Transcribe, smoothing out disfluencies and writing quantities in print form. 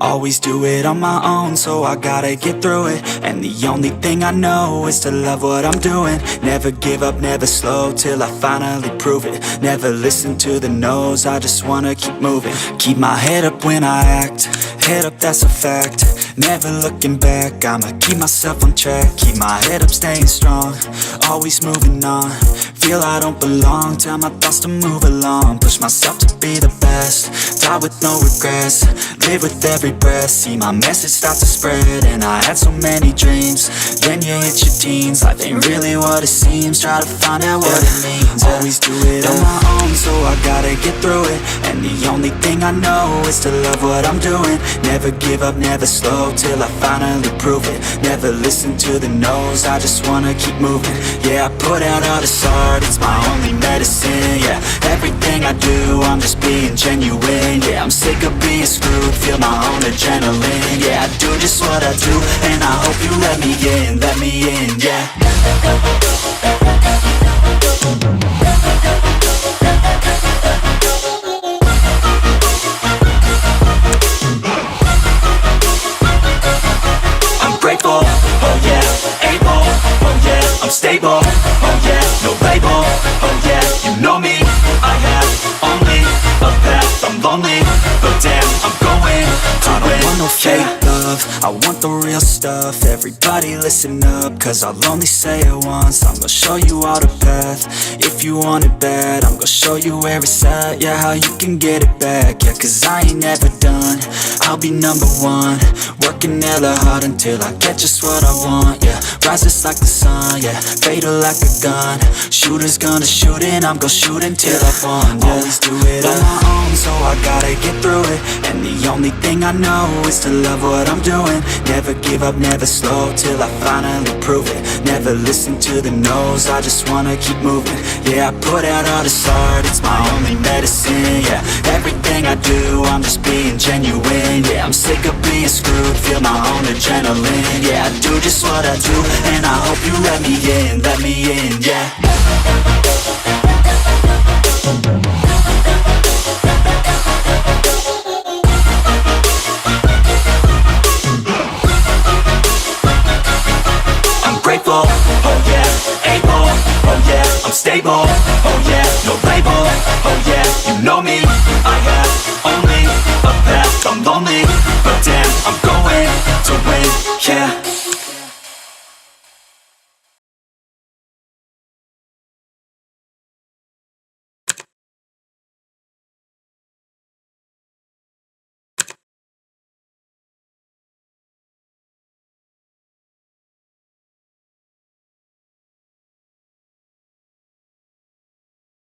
Always do it on my own, so I gotta get through it. And the only thing I know is to love what I'm doing. Never give up, never slow, till I finally prove it. Never listen to the no's, I just wanna keep moving. Keep my head up when I act, head up, that's a fact. Never looking back, I'ma keep myself on track. Keep my head up, staying strong, always moving on. Feel I don't belong, tell my thoughts to move along. Push myself to be the best, die with no regrets. Live with every breath, see my message start to spread. And I had so many dreams, then you hit your teens. Life ain't really what it seems, try to find out what it means. Always do it on my own, so I gotta get through it. And the only thing I know is to love what I'm doing. Never give up, never slow, till I finally prove it. Never listen to the no's, I just wanna keep moving. Yeah, I put out all this art, it's my only medicine. Yeah, everything I do, I'm just being genuine. Yeah, I'm sick of being screwed, feel my own adrenaline. Yeah, I do just what I do, and I hope you let me in, yeah. Grateful, oh yeah, able, oh yeah, I'm stable, oh yeah, no label, oh yeah, you know me, I have only a path, I'm lonely, but damn, I'm going to I don't want no fake love, I want the real stuff. Everybody listen up, cause I'll only say it once. I'm gonna show you all the path, if you want it bad. I'm gonna show you where it's at, yeah, how you can get it back. Yeah, cause I ain't never done, I'll be number one. Working hella hard until I get just what I want, yeah. Rises like the sun, yeah, fatal like a gun. Shooter's gonna shoot and I'm gonna shoot until I won, yeah. Always do it on my own, so I gotta get through it. And the only thing I know is to love what I'm doing. Never give up, never slow, till I finally prove it. Never listen to the no's, I just wanna keep moving. Yeah, I put out all this art, it's my only medicine. Yeah, everything I do, I'm just being genuine. Yeah, I'm sick of being screwed, feel my own adrenaline. Yeah, I do just what I do, and I hope you let me in, yeah.